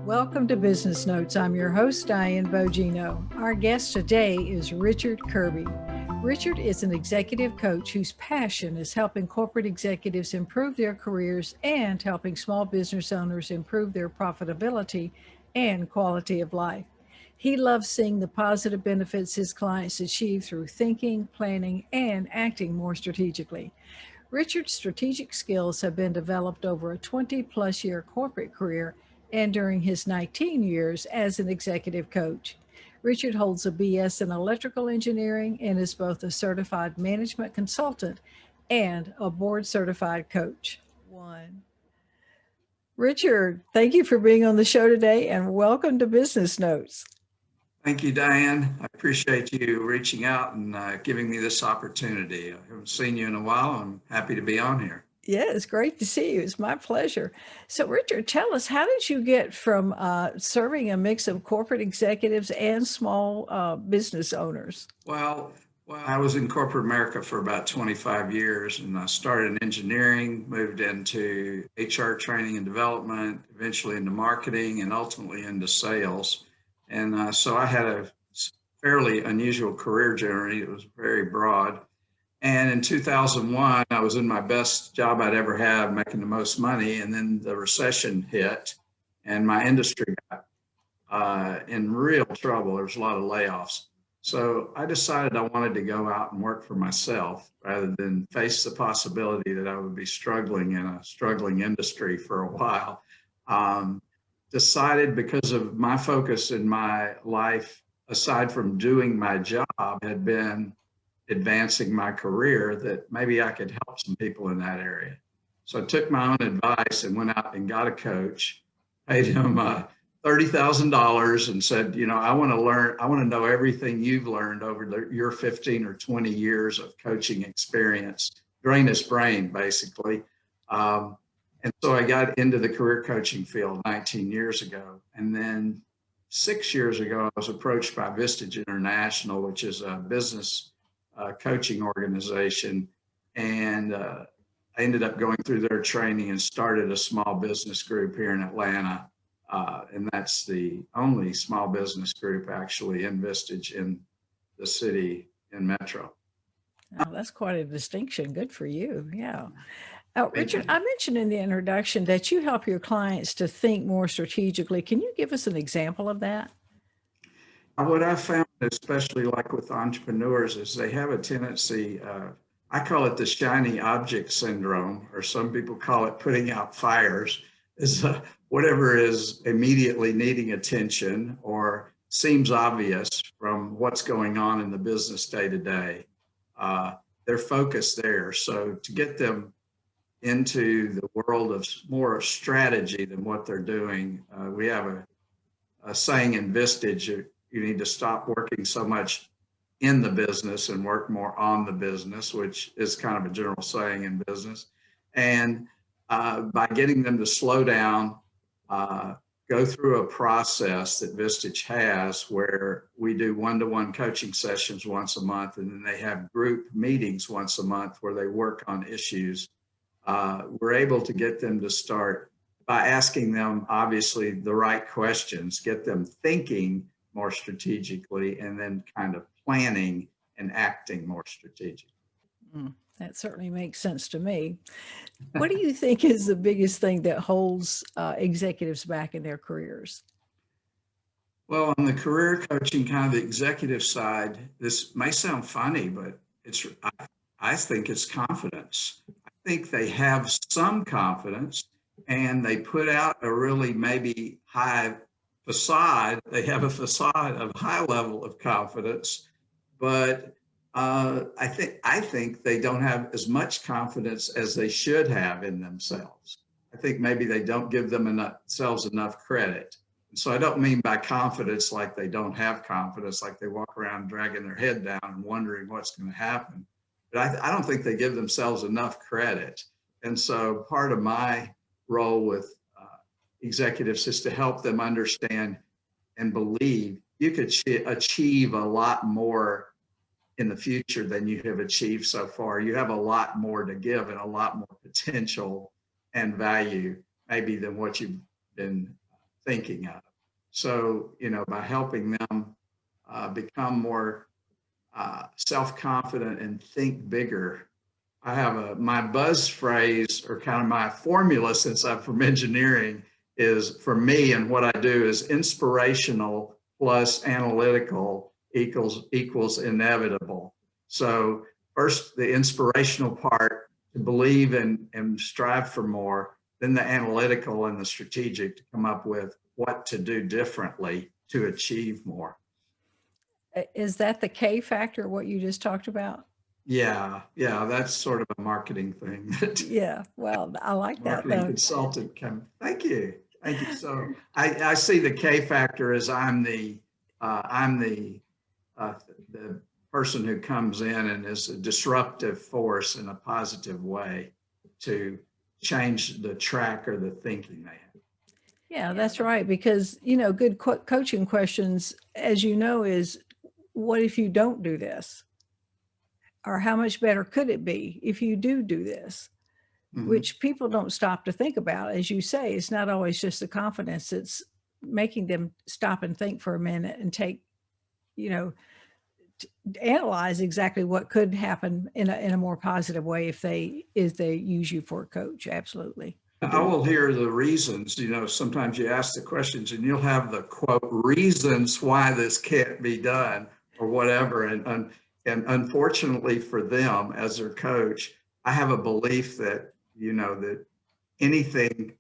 Welcome to Business Notes. I'm your host, Diane Bogino. Our guest today is Richard Kirby. Richard is an executive coach whose passion is helping corporate executives improve their careers and helping small business owners improve their profitability and quality of life. He loves seeing the positive benefits his clients achieve through thinking, planning, and acting more strategically. Richard's strategic skills have been developed over a 20-plus year corporate career and during his 19 years as an executive coach. Richard holds a BS in electrical engineering and is both a certified management consultant and a board certified coach. Richard, thank you for being on the show today and welcome to Business Notes. Thank you, Diane. I appreciate you reaching out and giving me this opportunity. I haven't seen you in a while. I'm happy to be on here. Yeah, it's great to see you. It's my pleasure. So, Richard, tell us, how did you get from serving a mix of corporate executives and small business owners? Well, I was in corporate America for about 25 years, and I started in engineering, moved into HR training and development, eventually into marketing, and ultimately into sales. And so I had a fairly unusual career journey. It was very broad. And in 2001, I was in my best job I'd ever had, making the most money. And then the recession hit and my industry got in real trouble. There was a lot of layoffs. So I decided I wanted to go out and work for myself rather than face the possibility that I would be struggling in a struggling industry for a while. Decided, because of my focus in my life, aside from doing my job, had been advancing my career, that maybe I could help some people in that area. So I took my own advice and went out and got a coach, paid him $30,000 and said, I want to know everything you've learned over your 15 or 20 years of coaching experience, drain his brain, basically. And so I got into the career coaching field 19 years ago. And then 6 years ago, I was approached by Vistage International, which is a business coaching organization. And I ended up going through their training and started a small business group here in Atlanta. And that's the only small business group actually in Vistage in the city in Metro. Oh, that's quite a distinction. Good for you. Yeah. Richard, I mentioned in the introduction that you help your clients to think more strategically. Can you give us an example of that? What I found, especially like with entrepreneurs, is they have a tendency, I call it the shiny object syndrome, or some people call it putting out fires, is whatever is immediately needing attention or seems obvious from what's going on in the business day to day. They're focused there. So to get them into the world of more strategy than what they're doing, we have a saying in Vistage: you need to stop working so much in the business and work more on the business, which is kind of a general saying in business. And by getting them to slow down, go through a process that Vistage has, where we do one-to-one coaching sessions once a month, and then they have group meetings once a month where they work on issues. We're able to get them to start by asking them, obviously, the right questions, get them thinking more strategically, and then kind of planning and acting more strategically. That certainly makes sense to me. What do you think is the biggest thing that holds executives back in their careers? Well, on the career coaching, kind of the executive side, this may sound funny, but I think it's confidence. I think they have some confidence and they put out a really maybe high facade. They have a facade of high level of confidence, but I think they don't have as much confidence as they should have in themselves. I think maybe they don't give themselves enough credit. And so I don't mean by confidence like they don't have confidence, like they walk around dragging their head down and wondering what's going to happen. But I don't think they give themselves enough credit. And so part of my role with executives is to help them understand and believe you could achieve a lot more in the future than you have achieved so far. You have a lot more to give and a lot more potential and value maybe than what you've been thinking of. So, by helping them become more self-confident and think bigger. I have my buzz phrase, or kind of my formula, since I'm from engineering, is for me, and what I do is inspirational plus analytical equals inevitable. So first, the inspirational part, to believe and strive for more, then the analytical and the strategic to come up with what to do differently to achieve more. Is that the K factor, what you just talked about? Yeah, that's sort of a marketing thing that Yeah, well, I like that marketing though. consultant can. Thank you. So I see the K factor as I'm the the person who comes in and is a disruptive force in a positive way to change the track or the thinking they have. Yeah, that's right. Because, good coaching questions, as you know, is what if you don't do this? Or how much better could it be if you do this? Mhm. Which people don't stop to think about. As you say, it's not always just the confidence, it's making them stop and think for a minute and take, analyze exactly what could happen in a more positive way if they use you for a coach. Absolutely. I will hear the reasons. Sometimes you ask the questions and you'll have the quote reasons why this can't be done or whatever. And unfortunately for them as their coach, I have a belief that, that anything,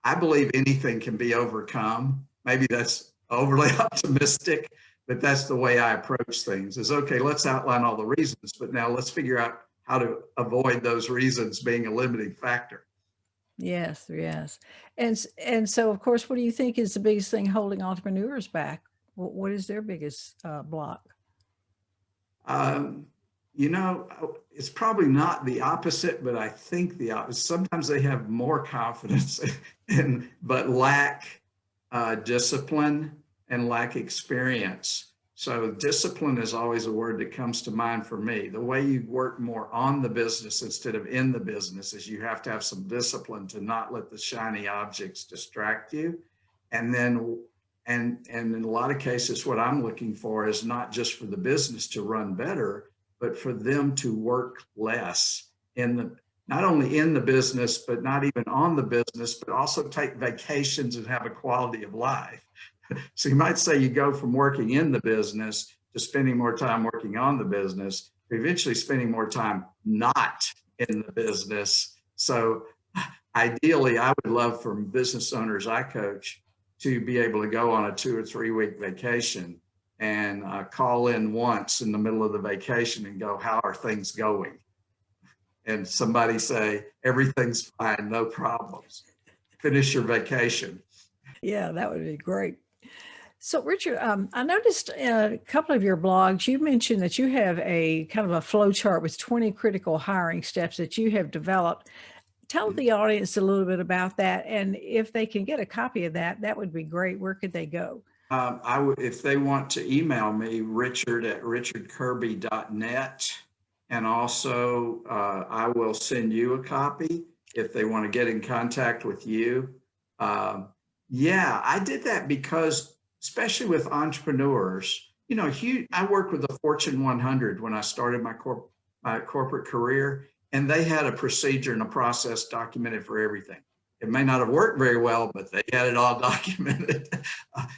I believe anything can be overcome. Maybe that's overly optimistic, but that's the way I approach things is, okay, let's outline all the reasons, but now let's figure out how to avoid those reasons being a limiting factor. Yes, yes. And so, of course, what do you think is the biggest thing holding entrepreneurs back? What is their biggest block? Um, it's probably not the opposite, but I think the opposite. Sometimes they have more confidence but lack discipline and lack experience. So discipline is always a word that comes to mind for me. The way you work more on the business instead of in the business is you have to have some discipline to not let the shiny objects distract you. And then, and in a lot of cases, what I'm looking for is not just for the business to run better, but for them to work less not only in the business, but not even on the business, but also take vacations and have a quality of life. So you might say you go from working in the business to spending more time working on the business, eventually spending more time not in the business. So ideally, I would love for business owners I coach to be able to go on a 2 or 3 week vacation and call in once in the middle of the vacation and go, how are things going? And somebody say, everything's fine, no problems. Finish your vacation. Yeah, that would be great. So, Richard, I noticed a couple of your blogs, you mentioned that you have a kind of a flow chart with 20 critical hiring steps that you have developed. Tell the audience a little bit about that. And if they can get a copy of that, that would be great. Where could they go? If they want to email me, richard@richardkirby.net. And also, I will send you a copy if they want to get in contact with you. Yeah, I did that because, especially with entrepreneurs, I worked with the Fortune 100 when I started my corporate career, and they had a procedure and a process documented for everything. It may not have worked very well, but they had it all documented.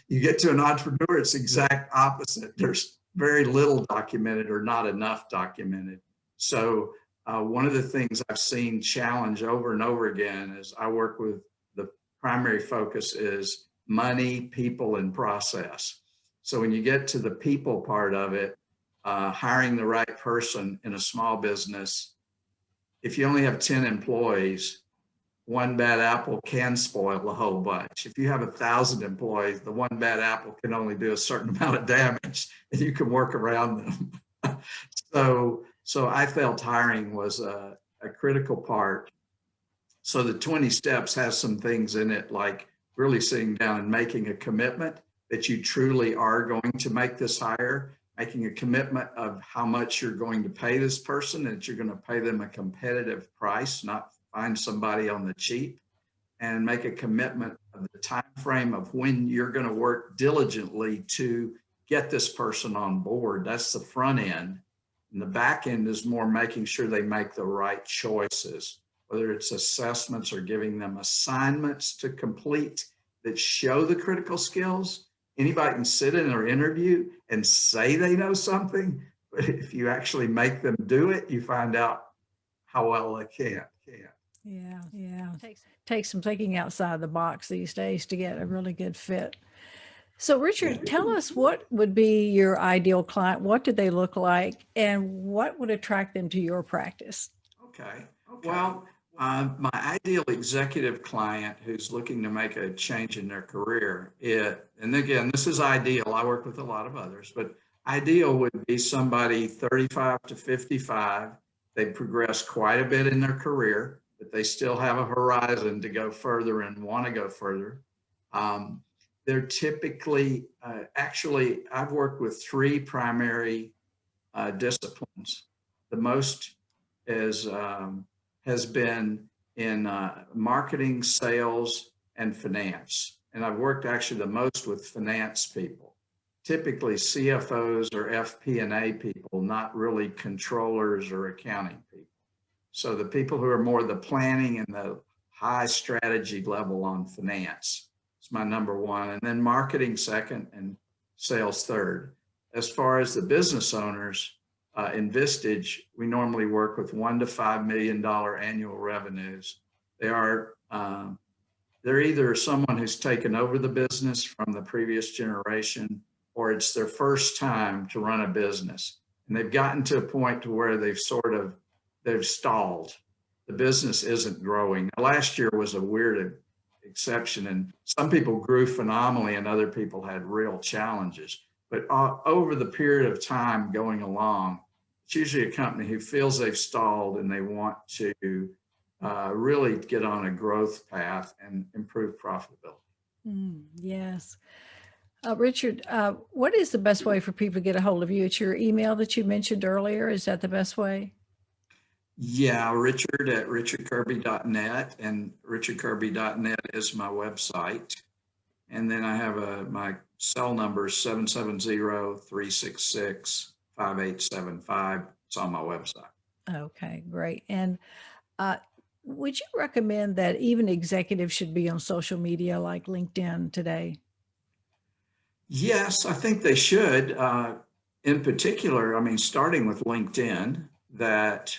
You get to an entrepreneur, it's the exact opposite. There's very little documented or not enough documented. So one of the things I've seen challenge over and over again is I work with the primary focus is money, people, and process. So when you get to the people part of it, hiring the right person in a small business, if you only have 10 employees, one bad apple can spoil a whole bunch. If you have 1,000 employees, the one bad apple can only do a certain amount of damage and you can work around them. So I felt hiring was a critical part. So the 20 steps has some things in it, like really sitting down and making a commitment that you truly are going to make this hire, making a commitment of how much you're going to pay this person, and that you're going to pay them a competitive price, not find somebody on the cheap, and make a commitment the time frame of when you're going to work diligently to get this person on board. That's the front end. And the back end is more making sure they make the right choices, whether it's assessments or giving them assignments to complete that show the critical skills. Anybody can sit in an interview and say they know something, but if you actually make them do it, you find out how well they can. Yeah. Takes some thinking outside the box these days to get a really good fit. So Richard, tell us, what would be your ideal client? What do they look like, and what would attract them to your practice? Okay. Well, my ideal executive client who's looking to make a change in their career, and again, this is ideal. I work with a lot of others, but ideal would be somebody 35 to 55. They progress quite a bit in their career, but they still have a horizon to go further and want to go further. They're typically, actually, I've worked with three primary disciplines. The most has been in marketing, sales, and finance. And I've worked actually the most with finance people, typically CFOs or FP&A people, not really controllers or accounting people. So the people who are more the planning and the high strategy level on finance is my number one, and then marketing second and sales third. As far as the business owners, in Vistage, we normally work with $1 to $5 million annual revenues. They're either someone who's taken over the business from the previous generation, or it's their first time to run a business. And they've gotten to a point to where they've stalled. The business isn't growing. Now, last year was a weird exception, and some people grew phenomenally and other people had real challenges. But over the period of time going along, it's usually a company who feels they've stalled and they want to really get on a growth path and improve profitability. Yes. Richard, what is the best way for people to get a hold of you? It's your email that you mentioned earlier. Is that the best way? Yeah, Richard at richardkirby.net, and richardkirby.net is my website. And then I have my cell number, 770-366-5875. It's on my website. Okay, great. And would you recommend that even executives should be on social media like LinkedIn today? Yes, I think they should. In particular, I mean, starting with LinkedIn, that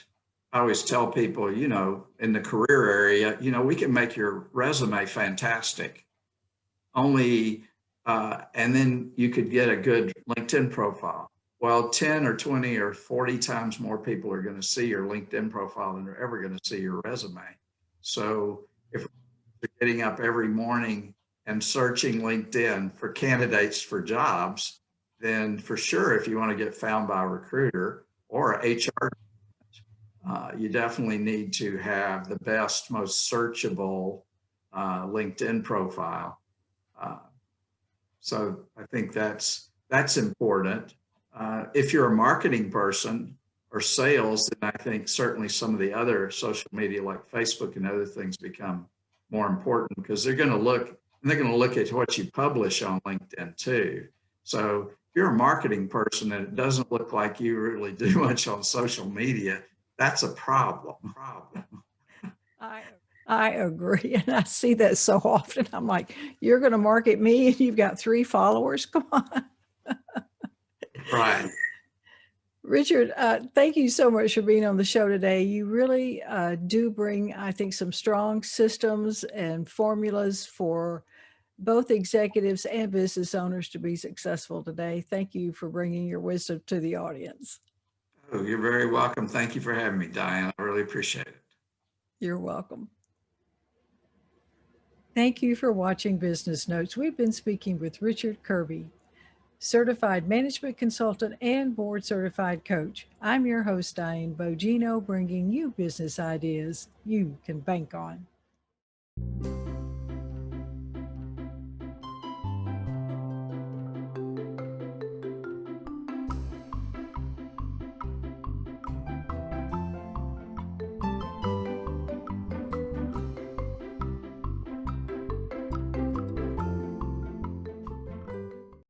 I always tell people, in the career area, we can make your resume fantastic. And then you could get a good LinkedIn profile. Well, 10 or 20 or 40 times more people are going to see your LinkedIn profile than they're ever going to see your resume. So if you're getting up every morning and searching LinkedIn for candidates for jobs, then for sure, if you want to get found by a recruiter or a HR, you definitely need to have the best, most searchable LinkedIn profile. So I think that's important. If you're a marketing person or sales, then I think certainly some of the other social media like Facebook and other things become more important, because they're going to look at what you publish on LinkedIn too. So if you're a marketing person and it doesn't look like you really do much on social media, that's a problem. I agree. And I see that so often. I'm like, you're going to market me and you've got 3 followers? Come on. Right. Richard, thank you so much for being on the show today. You really do bring, I think, some strong systems and formulas for both executives and business owners to be successful today. Thank you for bringing your wisdom to the audience. Oh, you're very welcome. Thank you for having me, Diane. I really appreciate it. You're welcome. Thank you for watching Business Notes. We've been speaking with Richard Kirby, certified management consultant and board certified coach. I'm your host, Diane Bogino, bringing you business ideas you can bank on.